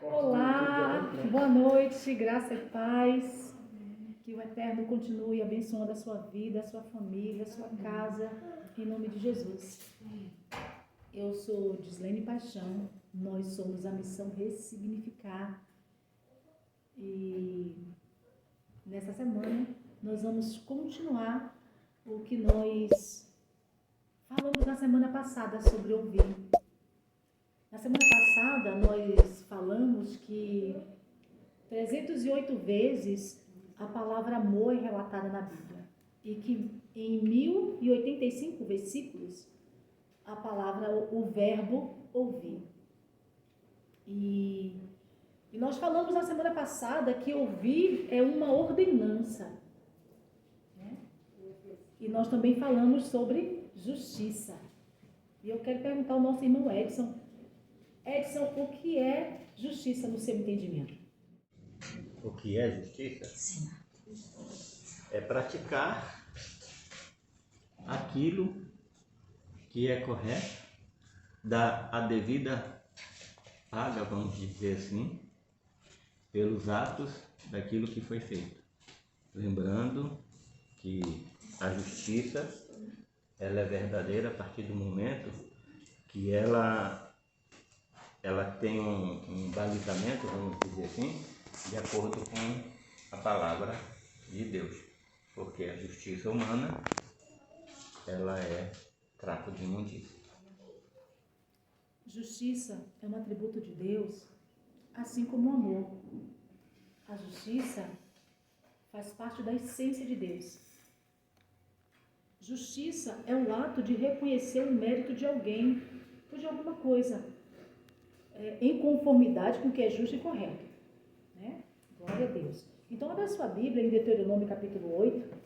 Olá, boa noite, graça e paz. Que o Eterno continue abençoando a sua vida, a sua família, a sua casa, em nome de Jesus. Eu sou Gislene Paixão, nós somos a Missão Ressignificar e nessa semana nós vamos continuar o que nós falamos na semana passada sobre ouvir. Na semana passada nós falamos que 308 vezes a palavra amor é relatada na Bíblia e que em 1085 versículos a palavra, o verbo ouvir. E nós falamos na semana passada que ouvir é uma ordenança, né? E nós também falamos sobre justiça. E eu quero perguntar ao nosso irmão Edson, o que é justiça no seu entendimento? O que é justiça? Sim. É praticar aquilo que é correto, dar a devida paga, vamos dizer assim, pelos atos daquilo que foi feito. Lembrando que a justiça ela é verdadeira a partir do momento que ela tem um balizamento, vamos dizer assim, de acordo com a palavra de Deus, porque a justiça humana ela é trapo de imundícia. Justiça é um atributo de Deus, assim como o amor. A justiça faz parte da essência de Deus. Justiça é o ato de reconhecer o mérito de alguém ou de alguma coisa, em conformidade com o que é justo e correto, né? Glória a Deus. Então, abra sua Bíblia em Deuteronômio capítulo 8.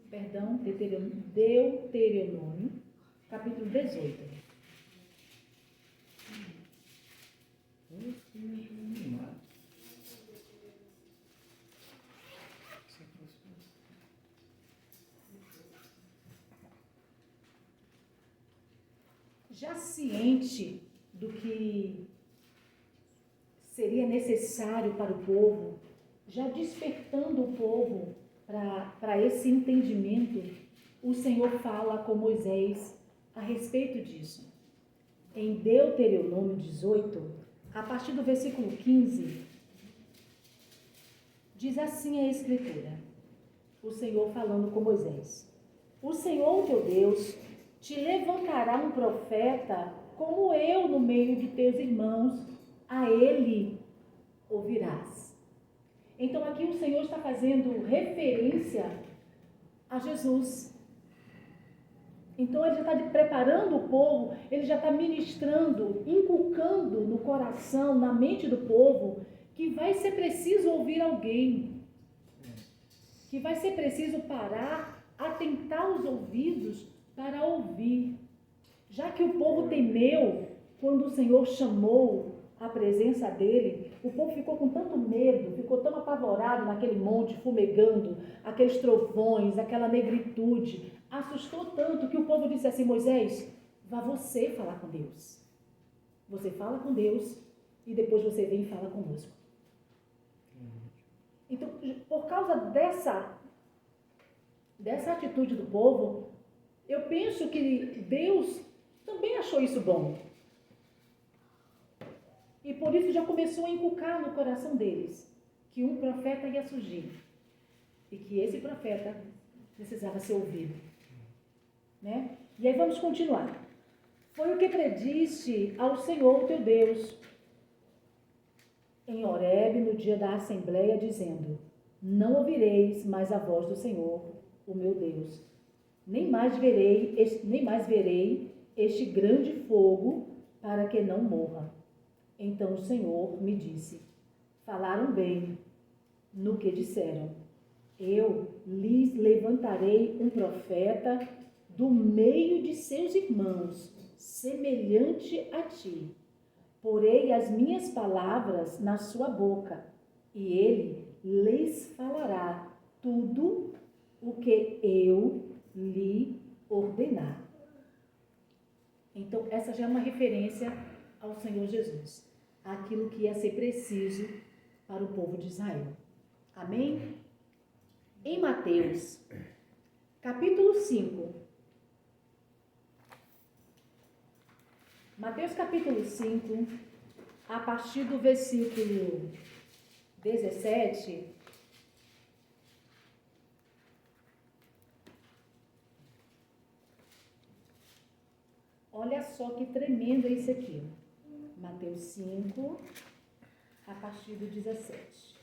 Perdão, Deuteronômio capítulo 18. Já ciente do que seria necessário para o povo, já despertando o povo para esse entendimento, o Senhor fala com Moisés a respeito disso. Em Deuteronômio 18, a partir do versículo 15, diz assim a Escritura, o Senhor falando com Moisés: o Senhor teu Deus te levantará um profeta como eu no meio de teus irmãos, a ele ouvirás. Então aqui o Senhor está fazendo referência a Jesus. Então ele já está preparando o povo, ele já está ministrando, inculcando no coração, na mente do povo, que vai ser preciso ouvir alguém, que vai ser preciso parar, atentar os ouvidos para ouvir. Já que o povo temeu quando o Senhor chamou a presença dele, o povo ficou com tanto medo, ficou tão apavorado naquele monte, fumegando, aqueles trovões, aquela negritude, assustou tanto que o povo disse assim: Moisés, vá você falar com Deus. Você fala com Deus e depois você vem e fala conosco. Então, por causa dessa atitude do povo, eu penso que Deus também achou isso bom. E por isso já começou a inculcar no coração deles que um profeta ia surgir. E que esse profeta precisava ser ouvido. Né? E aí vamos continuar. Foi o que predisse ao Senhor teu Deus em Horebe no dia da assembleia, dizendo: não ouvireis mais a voz do Senhor, o meu Deus, nem mais verei este grande fogo, para que não morra. Então o Senhor me disse: falaram bem no que disseram. Eu lhes levantarei um profeta do meio de seus irmãos, semelhante a ti. Porei as minhas palavras na sua boca, e ele lhes falará tudo o que eu lhe ordenar. Então, essa já é uma referência ao Senhor Jesus, aquilo que ia ser preciso para o povo de Israel. Amém? Em Mateus, capítulo 5. Mateus capítulo 5, a partir do versículo 17, olha só que tremendo é isso aqui. Mateus 5, a partir do 17.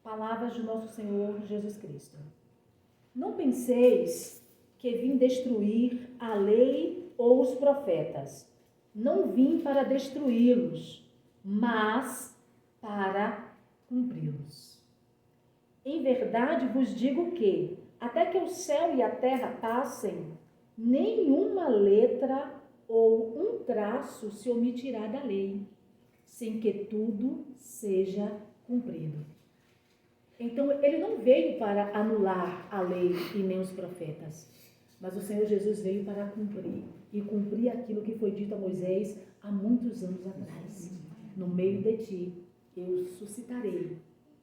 Palavras do nosso Senhor Jesus Cristo. Não penseis que vim destruir a lei ou os profetas. Não vim para destruí-los, mas para cumpri-los. Em verdade vos digo que, até que o céu e a terra passem, nenhuma letra ou um traço se omitirá da lei, sem que tudo seja cumprido. Então, ele não veio para anular a lei e nem os profetas, mas o Senhor Jesus veio para cumprir, e cumprir aquilo que foi dito a Moisés há muitos anos atrás. No meio de ti, eu suscitarei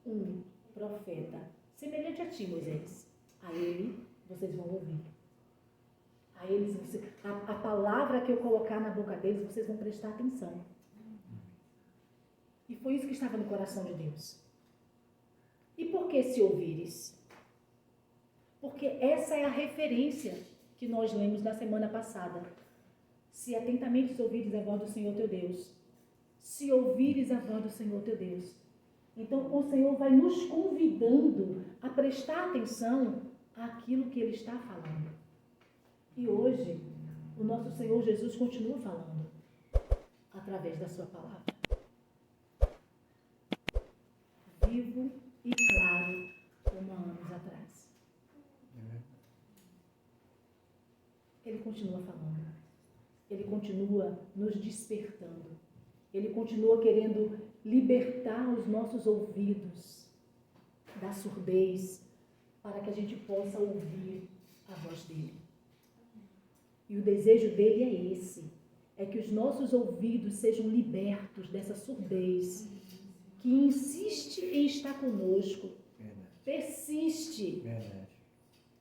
um profeta, semelhante a ti, Moisés. A ele, vocês vão ouvir. A eles, a palavra que eu colocar na boca deles, vocês vão prestar atenção. E foi isso que estava no coração de Deus. E por que se ouvires? Porque essa é a referência que nós lemos na semana passada. Se atentamente ouvires a voz do Senhor teu Deus. Se ouvires a voz do Senhor teu Deus. Então o Senhor vai nos convidando a prestar atenção àquilo que Ele está falando. E hoje, o nosso Senhor Jesus continua falando através da sua palavra. Vivo e claro, como há anos atrás. Ele continua falando. Ele continua nos despertando. Ele continua querendo libertar os nossos ouvidos da surdez, para que a gente possa ouvir a voz dele. E o desejo dele é esse, é que os nossos ouvidos sejam libertos dessa surdez, que insiste em estar conosco, persiste. Verdade.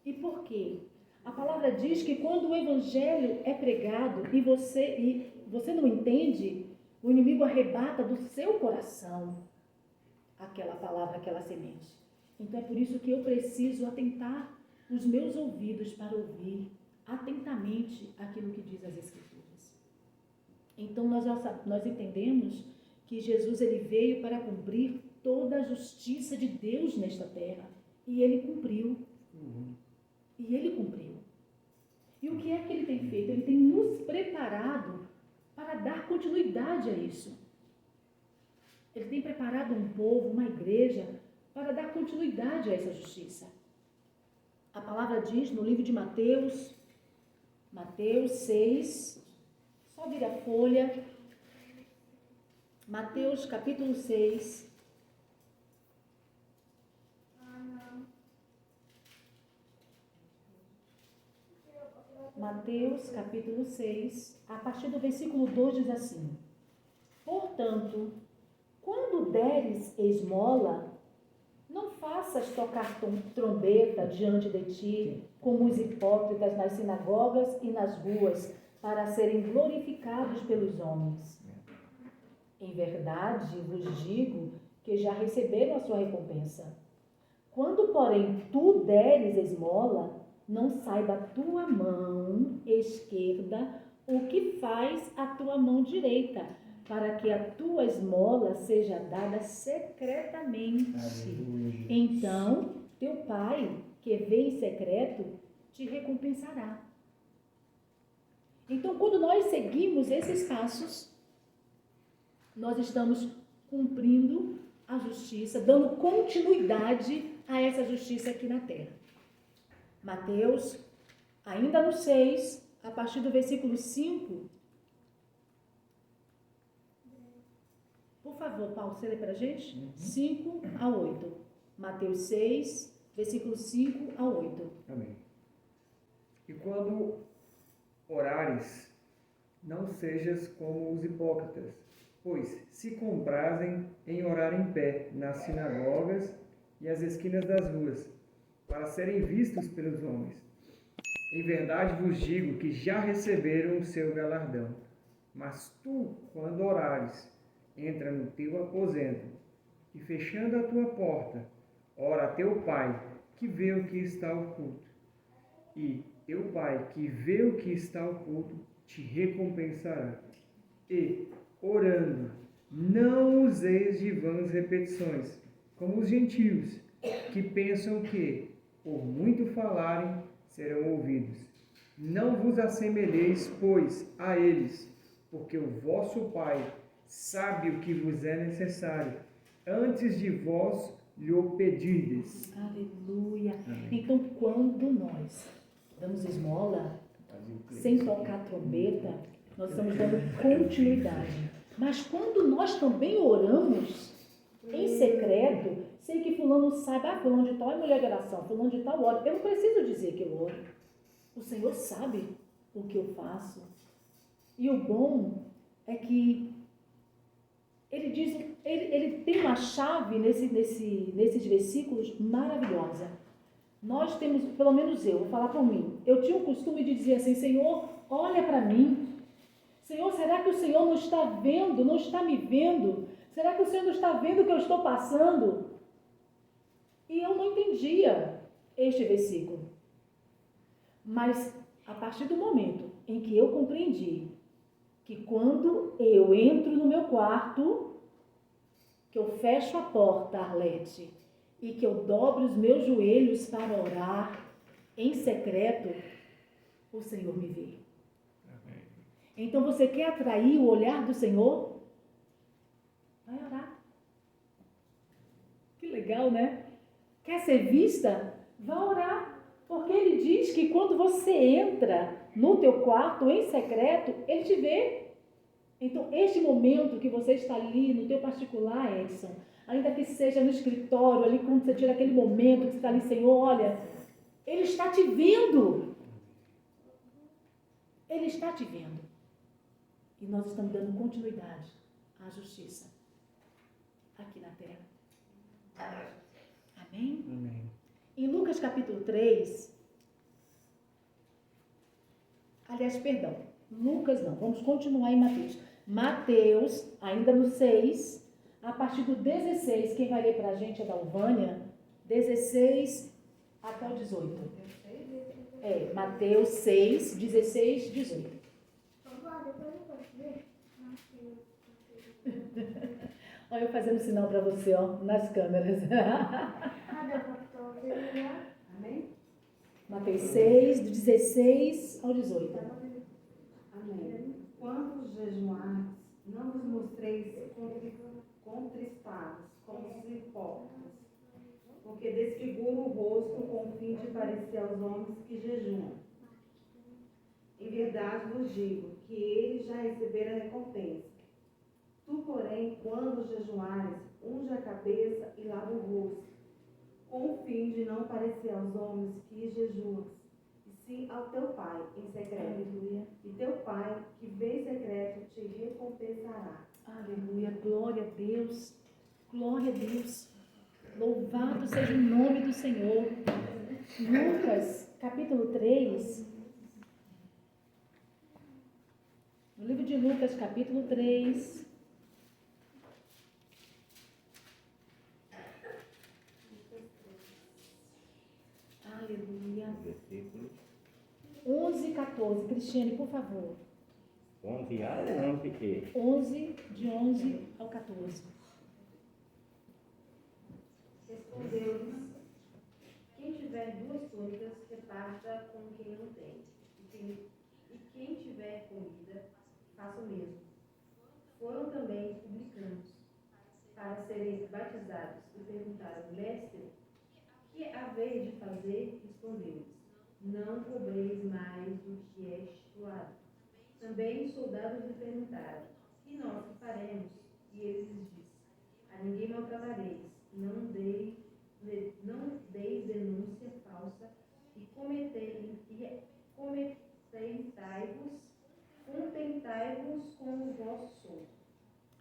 E por quê? A palavra diz que quando o evangelho é pregado e você não entende, o inimigo arrebata do seu coração aquela palavra, aquela semente. Então é por isso que eu preciso atentar os meus ouvidos para ouvir atentamente aquilo que diz as Escrituras. Então nós entendemos que Jesus ele veio para cumprir toda a justiça de Deus nesta terra. E ele cumpriu. E ele cumpriu. E o que é que ele tem feito? Ele tem nos preparado para dar continuidade a isso. Ele tem preparado um povo, uma igreja, para dar continuidade a essa justiça. A palavra diz no livro de Mateus 6, só vira a folha, Mateus capítulo 6, Mateus capítulo 6, a partir do versículo 2 diz assim: Portanto, quando deres esmola, não faças tocar trombeta diante de ti, como os hipócritas nas sinagogas e nas ruas, para serem glorificados pelos homens. Em verdade, vos digo que já receberam a sua recompensa. Quando, porém, tu deres esmola, não saiba a tua mão esquerda o que faz a tua mão direita, para que a tua esmola seja dada secretamente. Aleluia. Então, teu Pai, que vê em secreto, te recompensará. Então, quando nós seguimos esses passos, nós estamos cumprindo a justiça, dando continuidade a essa justiça aqui na terra. Mateus, ainda no 6, a partir do versículo 5. Por favor, Paulo, você lê para a gente? 5 a 8. Mateus 6, versículo 5 a 8. Amém. E quando orares, não sejas como os hipócritas, pois se comprazem em orar em pé nas sinagogas e às esquinas das ruas, para serem vistos pelos homens. Em verdade vos digo que já receberam o seu galardão. Mas tu, quando orares, entra no teu aposento, e fechando a tua porta, ora a teu Pai, que vê o que está oculto. E teu Pai, que vê o que está oculto, te recompensará. E, orando, não useis de vãs repetições, como os gentios, que pensam que, por muito falarem, serão ouvidos. Não vos assemelheis, pois, a eles, porque o vosso Pai sabe o que vos é necessário, antes de vós lhe o pedirdes. Aleluia. Amém. Então, quando nós damos esmola, sem tocar trombeta, nós estamos dando continuidade. Mas quando nós também oramos em secreto, sei que fulano sabe, fulano de tal é mulher de oração, fulano de tal ora. Eu não preciso dizer que eu oro. O Senhor sabe o que eu faço. E o bom é que ele diz, ele tem uma chave nesses versículos maravilhosa. Nós temos, pelo menos eu, vou falar por mim, eu tinha o costume de dizer assim: Senhor, olha para mim. Senhor, será que o Senhor não está vendo, não está me vendo? Será que o Senhor não está vendo o que eu estou passando? E eu não entendia este versículo. Mas, a partir do momento em que eu compreendi que quando eu entro no meu quarto, que eu fecho a porta, Arlete, e que eu dobro os meus joelhos para orar em secreto, o Senhor me vê. Amém. Então, você quer atrair o olhar do Senhor? Vai orar. Que legal, né? Quer ser vista? Vá orar. Porque ele diz que quando você entra no teu quarto em secreto, ele te vê. Então, este momento que você está ali no teu particular, Edson, ainda que seja no escritório, ali quando você tira aquele momento que você está ali, Senhor, olha, ele está te vendo. Ele está te vendo. E nós estamos dando continuidade à justiça aqui na terra. Amém? Amém. Em Lucas capítulo 3, aliás, perdão, Lucas não, vamos continuar em Mateus. Mateus, ainda no 6, a partir do 16, quem vai ler para a gente é da Alvânia, 16 até o 18. Mateus 6, 16, 18. Olha eu fazendo sinal para você, ó, nas câmeras. Amém? Mateus 6, do 16 ao 18. Amém. Quando jejuardes, não vos mostreis contristados, como os hipócritas, porque desfiguram o rosto com o fim de parecer aos homens que jejuam. Em verdade vos digo que eles já receberam a recompensa. Tu, porém, quando jejuares, unge a cabeça e lava o rosto, com o fim de não parecer aos homens que jejuam, e sim ao teu Pai em secreto. Aleluia. E teu Pai, que vê em secreto, te recompensará. Aleluia. Glória a Deus. Glória a Deus. Louvado seja o nome do Senhor. Lucas, capítulo 3. No livro de Lucas, capítulo 3. Aleluia. Versículo 11 e 14. Cristiane, por favor. 11A ou 11E? 11, de 11 ao 14. Respondeu-lhes: quem tiver duas túnicas, reparta com quem não tem. E quem tiver comida, faça o mesmo. Foram também os publicanos, para serem batizados e perguntaram: Mestre, que haver de fazer? Respondeu-lhes: Não cobreis mais do que é estipulado. Também os soldados lhe perguntaram: E nós que faremos? E ele lhes disse: A ninguém maltratareis, não deis denúncia falsa e contentai-vos com o vosso soldo.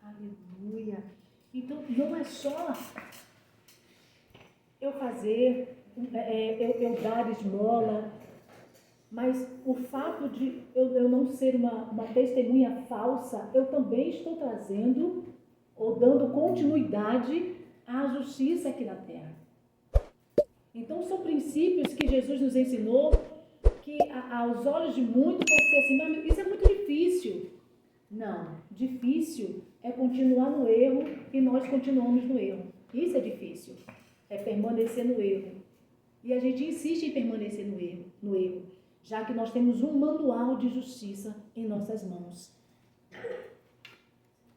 Aleluia. Então, não é só eu fazer, eu dar esmola, mas o fato de eu não ser uma testemunha falsa, eu também estou trazendo ou dando continuidade à justiça aqui na terra. Então, são princípios que Jesus nos ensinou, que aos olhos de muitos pode ser assim, mas isso é muito difícil. Não, difícil é continuar no erro e nós continuamos no erro. Isso é difícil, é permanecer no erro. E a gente insiste em permanecer no erro, já que nós temos um manual de justiça em nossas mãos,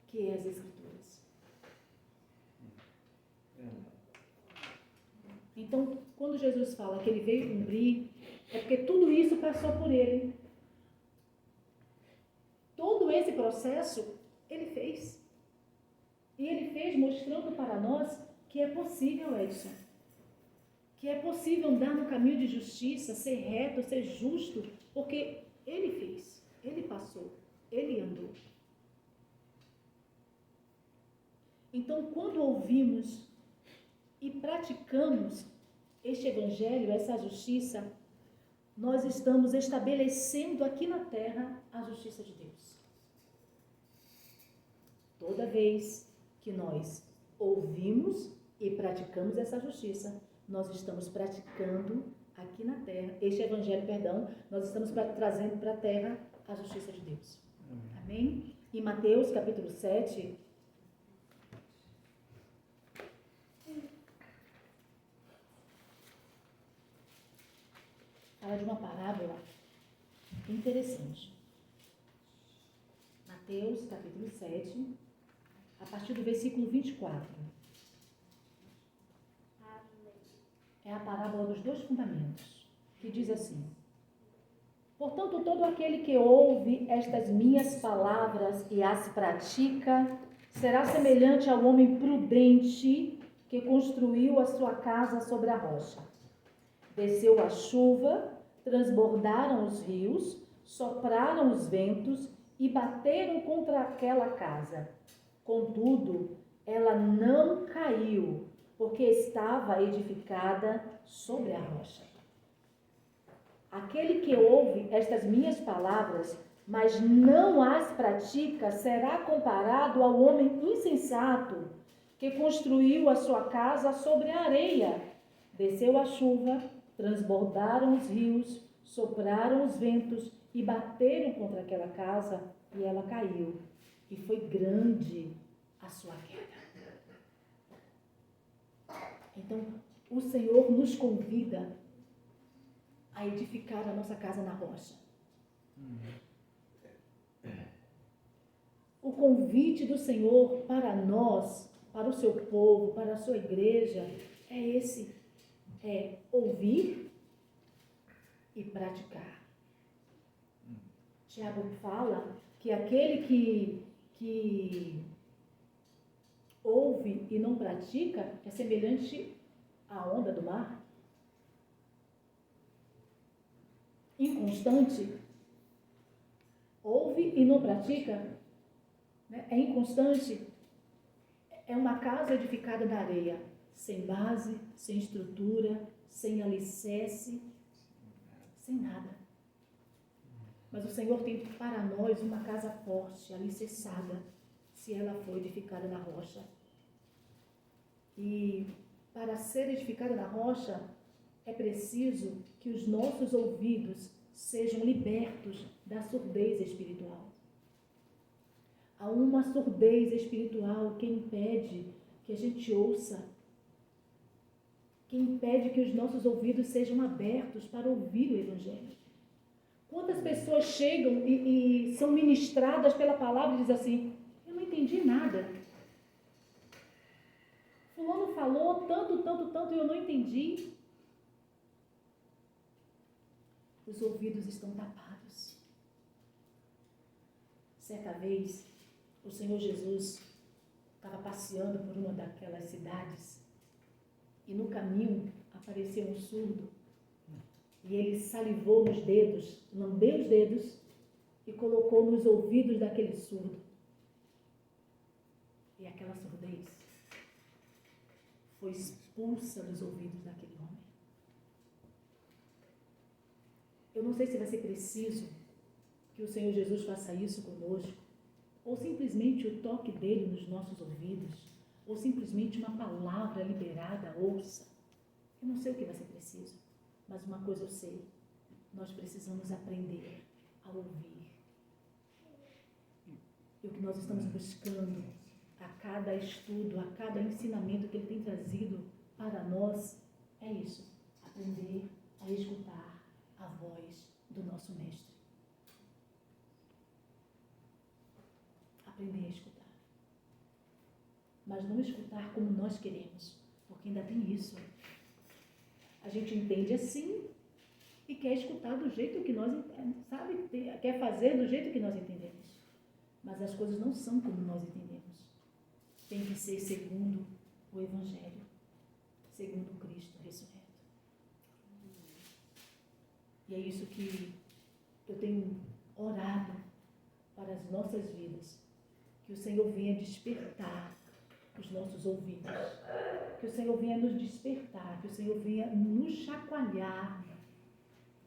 que é as Escrituras. Então, quando Jesus fala que ele veio cumprir, é porque tudo isso passou por ele. Todo esse processo ele fez. E ele fez mostrando para nós que é possível, Edson. Que é possível andar no caminho de justiça, ser reto, ser justo, porque ele fez, ele passou, ele andou. Então, quando ouvimos e praticamos este evangelho, essa justiça, nós estamos estabelecendo aqui na terra a justiça de Deus. Toda vez que nós ouvimos e praticamos essa justiça, nós estamos praticando aqui na terra, este evangelho, nós estamos trazendo para a terra a justiça de Deus. Amém? Em Mateus capítulo 7, fala de uma parábola interessante. Mateus capítulo 7, a partir do versículo 24. É a parábola dos dois fundamentos, que diz assim: Portanto, todo aquele que ouve estas minhas palavras e as pratica, será semelhante ao homem prudente que construiu a sua casa sobre a rocha. Desceu a chuva, transbordaram os rios, sopraram os ventos e bateram contra aquela casa. Contudo, ela não caiu, porque estava edificada sobre a rocha. Aquele que ouve estas minhas palavras, mas não as pratica, será comparado ao homem insensato que construiu a sua casa sobre a areia. Desceu a chuva, transbordaram os rios, sopraram os ventos e bateram contra aquela casa, e ela caiu. E foi grande a sua queda. Então, o Senhor nos convida a edificar a nossa casa na rocha. O convite do Senhor para nós, para o seu povo, para a sua igreja, é esse: é ouvir e praticar. Tiago fala que aquele que ouve e não pratica é semelhante à onda do mar. Inconstante. Ouve e não pratica, né? É inconstante. É uma casa edificada na areia, sem base, sem estrutura, sem alicerce, sem nada. Mas o Senhor tem para nós uma casa forte, alicerçada, se ela for edificada na rocha. E para ser edificada na rocha, é preciso que os nossos ouvidos sejam libertos da surdez espiritual. Há uma surdez espiritual que impede que a gente ouça, que impede que os nossos ouvidos sejam abertos para ouvir o Evangelho. Quantas pessoas chegam e são ministradas pela palavra e dizem assim: eu não entendi nada. Fulano falou tanto, e eu não entendi. Os ouvidos estão tapados. Certa vez, o Senhor Jesus estava passeando por uma daquelas cidades e no caminho apareceu um surdo e ele salivou nos dedos, lambeu os dedos e colocou nos ouvidos daquele surdo. E aquela surdez foi expulsa dos ouvidos daquele homem. Eu não sei se vai ser preciso que o Senhor Jesus faça isso conosco, ou simplesmente o toque dele nos nossos ouvidos, ou simplesmente uma palavra liberada, ouça. Eu não sei o que vai ser preciso, mas uma coisa eu sei, nós precisamos aprender a ouvir. E o que nós estamos buscando a cada estudo, a cada ensinamento que ele tem trazido para nós, é isso, aprender a escutar a voz do nosso Mestre. Aprender a escutar. Mas não escutar como nós queremos, porque ainda tem isso. A gente entende assim e quer escutar do jeito que nós, sabe, quer fazer do jeito que nós entendemos. Mas as coisas não são como nós entendemos. Tem que ser segundo o Evangelho, segundo Cristo ressurreto. E é isso que eu tenho orado para as nossas vidas. Que o Senhor venha despertar os nossos ouvidos. Que o Senhor venha nos despertar. Que o Senhor venha nos chacoalhar.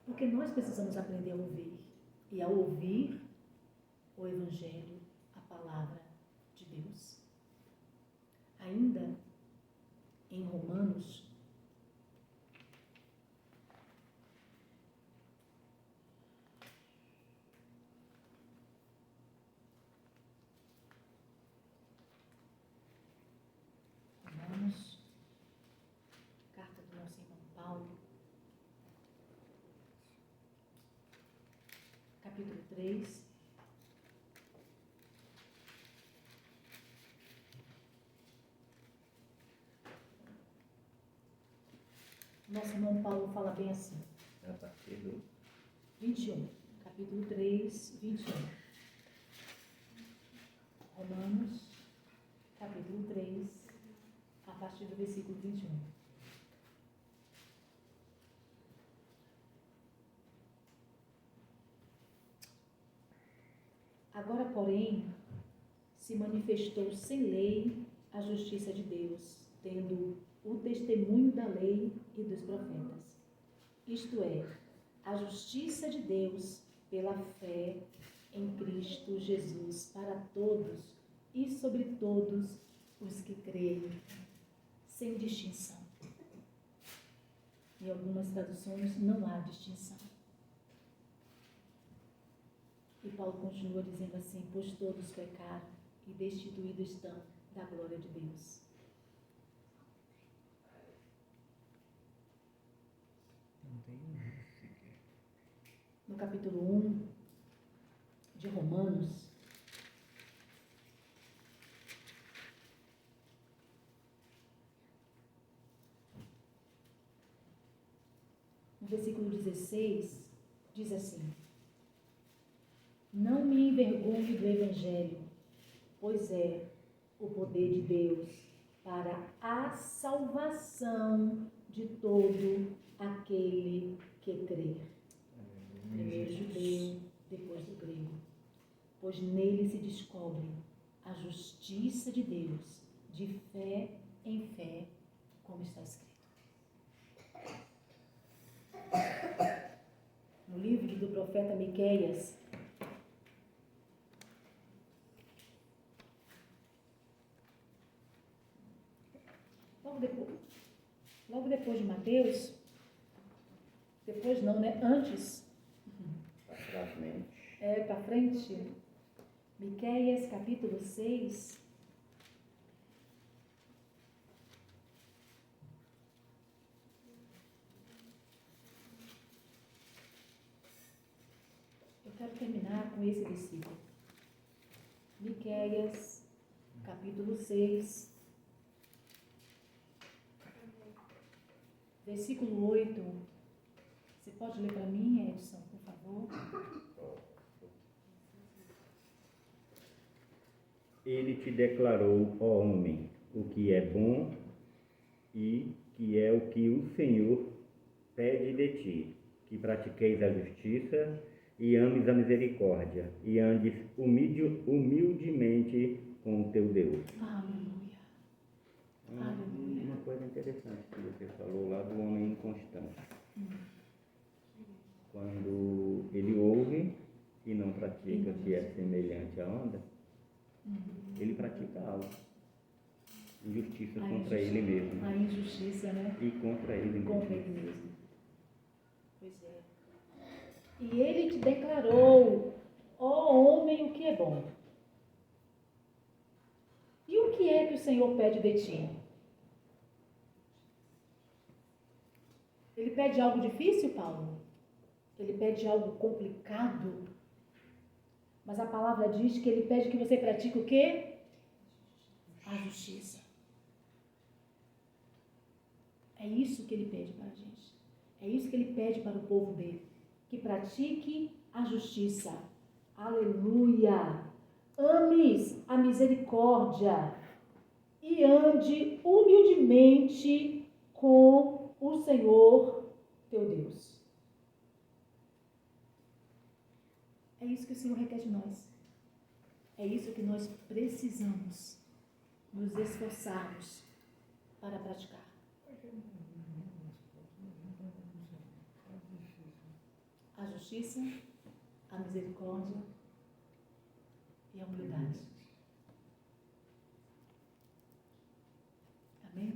Porque nós precisamos aprender a ouvir. E a ouvir o Evangelho, a palavra de Deus. Ainda em Romanos, carta do nosso irmão Paulo, capítulo 3. Nosso irmão Paulo fala bem assim. A partir do 21, capítulo 3, 21. Romanos, capítulo 3, a partir do versículo 21. Agora, porém, se manifestou sem lei a justiça de Deus, tendo o testemunho da lei e dos profetas. Isto é, a justiça de Deus pela fé em Cristo Jesus para todos e sobre todos os que creem, sem distinção. Em algumas traduções não há distinção. E Paulo continua dizendo assim: pois todos pecaram e destituídos estão da glória de Deus. No capítulo 1 de Romanos, no versículo 16, diz assim: não me envergonhe do Evangelho, pois é o poder de Deus para a salvação de todo aquele que crer. Primeiro judeu, depois do grego. Pois nele se descobre a justiça de Deus, de fé em fé, como está escrito. No livro do profeta Miqueias, logo depois de Mateus, depois não, né? Antes. Para frente. Miqueias, capítulo 6. Eu quero terminar com esse versículo. Miqueias, capítulo 6. versículo 8. Você pode ler para mim, Edson, por favor? Ele te declarou, ó homem, o que é bom e que é o que o Senhor pede de ti, que pratiqueis a justiça e ames a misericórdia e andes humildemente com o teu Deus. Aleluia. Aleluia. Uma coisa interessante que você falou lá do homem inconstante. Quando ele ouve e não pratica, que é semelhante à onda, ele pratica algo. Injustiça contra ele mesmo. A injustiça, né? E contra ele mesmo. Contra ele mesmo. Pois é. E ele te declarou, ó homem, o que é bom. E o que é que o Senhor pede de ti? Ele pede algo difícil, Paulo? Ele pede algo complicado? Mas a palavra diz que ele pede que você pratique o quê? A justiça. É isso que ele pede para a gente. É isso que ele pede para o povo dele. Que pratique a justiça. Aleluia! Ames a misericórdia e ande humildemente com o Senhor teu Deus. É isso que o Senhor requer de nós. É isso que nós precisamos nos esforçarmos para praticar. A justiça, a misericórdia e a humildade. Amém?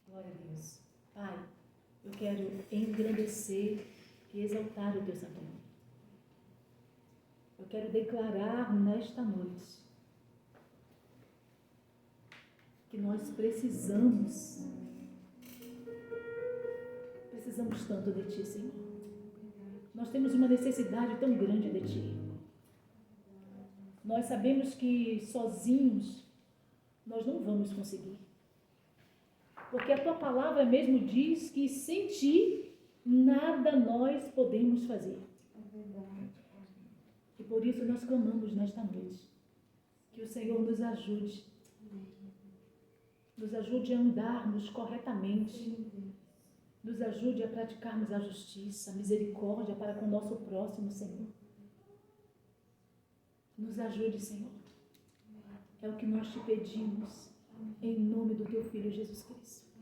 Glória a Deus. Pai, eu quero engrandecer e exaltar o teu santo nome. Eu quero declarar nesta noite que nós precisamos tanto de ti, Senhor. Nós temos uma necessidade tão grande de ti. Nós sabemos que sozinhos nós não vamos conseguir. Porque a tua palavra mesmo diz que sem ti nada nós podemos fazer. E por isso nós clamamos nesta noite. Que o Senhor nos ajude. Nos ajude a andarmos corretamente. Nos ajude a praticarmos a justiça, a misericórdia para com o nosso próximo, Senhor. Nos ajude, Senhor. É o que nós te pedimos, em nome do teu Filho Jesus Cristo.